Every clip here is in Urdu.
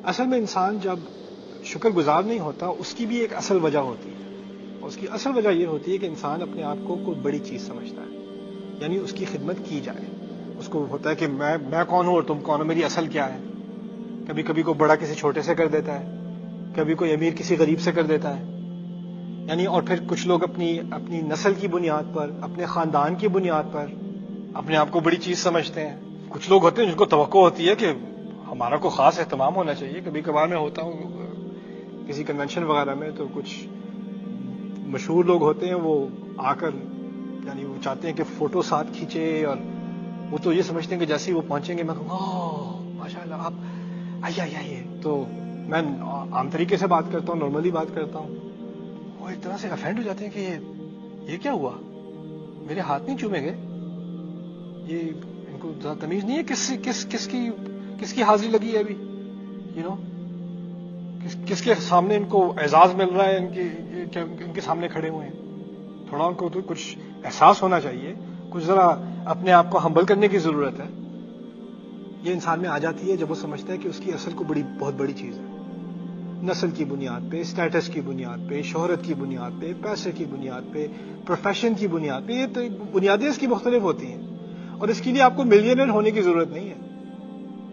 اصل میں انسان جب شکر گزار نہیں ہوتا اس کی بھی ایک اصل وجہ ہوتی ہے. اور اس کی اصل وجہ یہ ہوتی ہے کہ انسان اپنے آپ کو کوئی بڑی چیز سمجھتا ہے, یعنی اس کی خدمت کی جائے. اس کو ہوتا ہے کہ میں کون ہوں اور تم کون ہو, میری اصل کیا ہے. کبھی کبھی کوئی بڑا کسی چھوٹے سے کر دیتا ہے, کبھی کوئی امیر کسی غریب سے کر دیتا ہے. یعنی اور پھر کچھ لوگ اپنی نسل کی بنیاد پر, اپنے خاندان کی بنیاد پر اپنے آپ کو بڑی چیز سمجھتے ہیں. کچھ لوگ ہوتے ہیں جن کو توقع ہوتی ہے کہ ہمارا کوئی خاص اہتمام ہونا چاہیے. کبھی کبھار میں ہوتا ہوں کسی کنونشن وغیرہ میں, تو کچھ مشہور لوگ ہوتے ہیں, وہ آ کر یعنی وہ چاہتے ہیں کہ فوٹو ساتھ کھینچے, اور وہ تو یہ سمجھتے ہیں کہ جیسے ہی وہ پہنچیں گے میں کہوں اوہ ماشاء اللہ آپ آئیے. تو میں عام طریقے سے بات کرتا ہوں, نارملی بات کرتا ہوں. وہ ایک طرح سے افینڈ ہو جاتے ہیں کہ یہ کیا ہوا, میرے ہاتھ نہیں چومیں گے, یہ ان کو تمیز نہیں ہے کس کی حاضری لگی ہے ابھی, کس کے سامنے ان کو اعزاز مل رہا ہے, ان کے سامنے کھڑے ہوئے ہیں. تھوڑا ان کو تو کچھ احساس ہونا چاہیے, کچھ ذرا اپنے آپ کو ہمبل کرنے کی ضرورت ہے. یہ انسان میں آ جاتی ہے جب وہ سمجھتا ہے کہ اس کی اصل کو بہت بڑی چیز ہے. نسل کی بنیاد پہ, اسٹیٹس کی بنیاد پہ, شہرت کی بنیاد پہ, پیسے کی بنیاد پہ, پروفیشن کی بنیاد پہ, یہ تو بنیادیں اس کی مختلف ہوتی ہیں. اور اس کے لیے آپ کو ملینئر ہونے کی ضرورت نہیں ہے.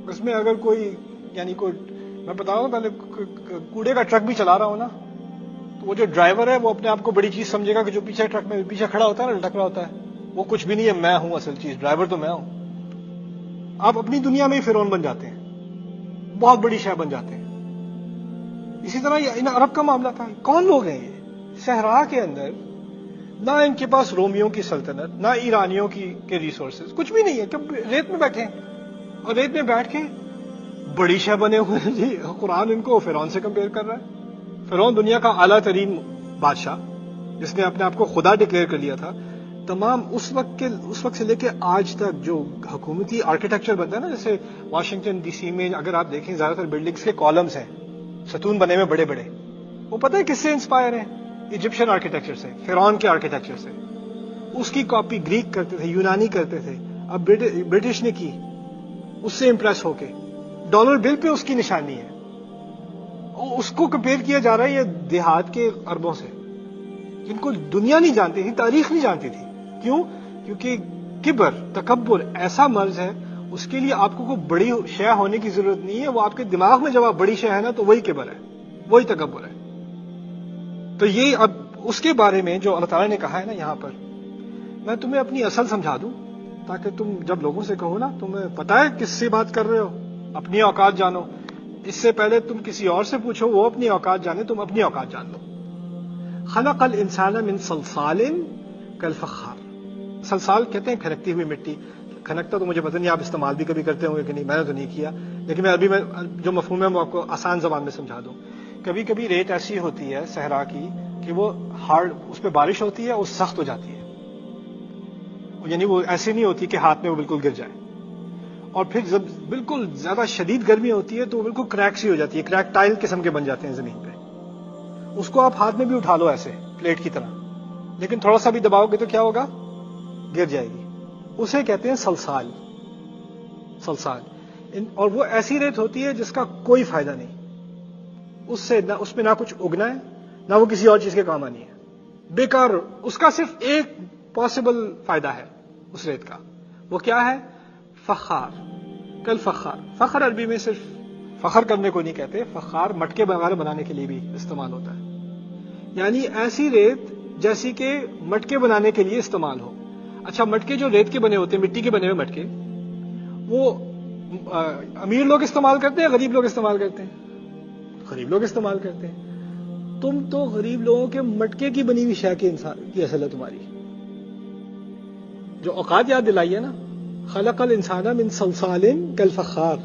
اس میں اگر کوئی میں بتاؤں پہلے کوڑے کا ٹرک بھی چلا رہا ہوں نا, تو وہ جو ڈرائیور ہے وہ اپنے آپ کو بڑی چیز سمجھے گا کہ جو پیچھے ٹرک میں پیچھے کھڑا ہوتا ہے نا, لٹک رہا ہوتا ہے, وہ کچھ بھی نہیں ہے, میں ہوں اصل چیز, ڈرائیور تو میں ہوں. آپ اپنی دنیا میں ہی فرعون بن جاتے ہیں, بہت بڑی شے بن جاتے ہیں. اسی طرح ان عرب کا معاملہ تھا. کون لوگ ہیں یہ صحرا کے اندر, نہ ان کے پاس رومیوں کی سلطنت, نہ ایرانیوں کے ریسورسز, کچھ بھی نہیں ہے, کب ریت میں بیٹھے ہیں, اور ریت میں بیٹھ کے بڑی شے بنے ہوئے ہیں. جی قرآن ان کو فرعون سے کمپیئر کر رہا ہے. فرعون دنیا کا اعلیٰ ترین بادشاہ جس نے اپنے آپ کو خدا ڈکلیئر کر لیا تھا. تمام اس وقت سے لے کے آج تک جو حکومتی آرکیٹیکچر بنتا ہے نا, جیسے واشنگٹن ڈی سی میں اگر آپ دیکھیں زیادہ تر بلڈنگز کے کالمز ہیں, ستون بنے ہوئے بڑے بڑے, وہ پتہ ہے کس سے انسپائر ہیں؟ ایجپشین آرکیٹیکچر سے, فرعون کے آرکیٹیکچر سے. اس کی کاپی گریک کرتے تھے, یونانی کرتے تھے, اب برٹش نے کی, اس سے امپریس ہو کے ڈالر بل پہ اس کی نشانی ہے. اس کو کمپیئر کیا جا رہا ہے یہ دیہات کے عربوں سے, جن کو دنیا نہیں جانتی تھی, تاریخ نہیں جانتی تھی. کیوں؟ کیونکہ کبر, تکبر ایسا مرض ہے, اس کے لیے آپ کو کوئی بڑی شے ہونے کی ضرورت نہیں ہے. وہ آپ کے دماغ میں جب آپ بڑی شے ہے نا, تو وہی کبر ہے, وہی تکبر ہے. تو یہ اب اس کے بارے میں جو اللہ تعالیٰ نے کہا ہے نا یہاں پر, میں تمہیں اپنی اصل سمجھا دوں تاکہ تم جب لوگوں سے کہو نا, تمہیں پتا ہے کس سے بات کر رہے ہو, اپنی اوقات جانو. اس سے پہلے تم کسی اور سے پوچھو, وہ اپنی اوقات جانے, تم اپنی اوقات جان لو. خلق الانسان من صلصال کالفخار. صلصال کہتے ہیں کھنکتی ہوئی مٹی. کھنکتا تو مجھے پتہ نہیں آپ استعمال بھی کبھی کرتے ہوں گے کہ نہیں, میں نے تو نہیں کیا, لیکن میں جو مفہوم ہے وہ آپ کو آسان زبان میں سمجھا دوں. کبھی کبھی ریت ایسی ہوتی ہے صحرا کی کہ وہ ہارڈ, اس پہ بارش ہوتی ہے, وہ سخت ہو جاتی ہے, یعنی وہ ایسی نہیں ہوتی کہ ہاتھ میں وہ بالکل گر جائے. اور پھر جب بالکل زیادہ شدید گرمی ہوتی ہے تو وہ بالکل کریک سی ہو جاتی ہے, کریک ٹائل قسم کے بن جاتے ہیں زمین پہ. اس کو آپ ہاتھ میں بھی اٹھا لو ایسے پلیٹ کی طرح, لیکن تھوڑا سا بھی دباؤ گے تو کیا ہوگا, گر جائے گی. اسے کہتے ہیں صلصال. اور وہ ایسی ریت ہوتی ہے جس کا کوئی فائدہ نہیں, اس میں نہ کچھ اگنا ہے, نہ وہ کسی اور چیز کے کام آنی ہے, بیکار. اس کا صرف ایک پاسبل فائدہ ہے اس ریت کا, وہ کیا ہے؟ فخار. کل فخار. فخر عربی میں صرف فخر کرنے کو نہیں کہتے, فخار مٹکے وغیرہ بنانے کے لیے بھی استعمال ہوتا ہے. یعنی ایسی ریت جیسی کہ مٹکے بنانے کے لیے استعمال ہو. اچھا, مٹکے جو ریت کے بنے ہوتے ہیں, مٹی کے بنے ہوئے مٹکے, وہ امیر لوگ استعمال کرتے ہیں, غریب لوگ استعمال کرتے ہیں؟ غریب لوگ استعمال کرتے ہیں. تم تو غریب لوگوں کے مٹکے کی بنی ہوئی شے کی اصل ہے تمہاری. جو اوقات یاد دلائی ہے نا, خلق الانسان من صلصال کالفخار,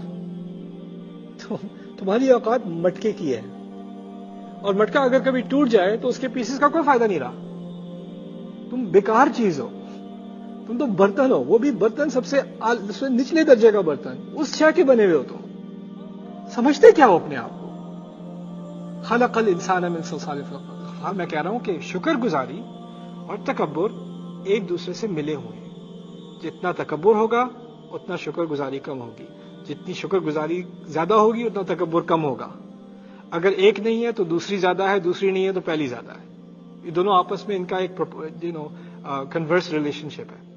تمہاری اوقات مٹکے کی ہے. اور مٹکا اگر کبھی ٹوٹ جائے تو اس کے پیسز کا کوئی فائدہ نہیں رہا, تم بیکار چیز ہو. تم تو برتن ہو, وہ بھی برتن سب سے نچلے درجے کا برتن, اس شے کے بنے ہوئے ہو. تم سمجھتے کیا ہو اپنے آپ کو؟ خلق الانسان من صلصال کالفخار. میں کہہ رہا ہوں کہ شکر گزاری اور تکبر ایک دوسرے سے ملے ہوئے ہیں. جتنا تکبر ہوگا اتنا شکر گزاری کم ہوگی. جتنی شکر گزاری زیادہ ہوگی اتنا تکبر کم ہوگا. اگر ایک نہیں ہے تو دوسری زیادہ ہے, دوسری نہیں ہے تو پہلی زیادہ ہے. یہ دونوں آپس میں ان کا ایک کنورس ریلیشن شپ ہے.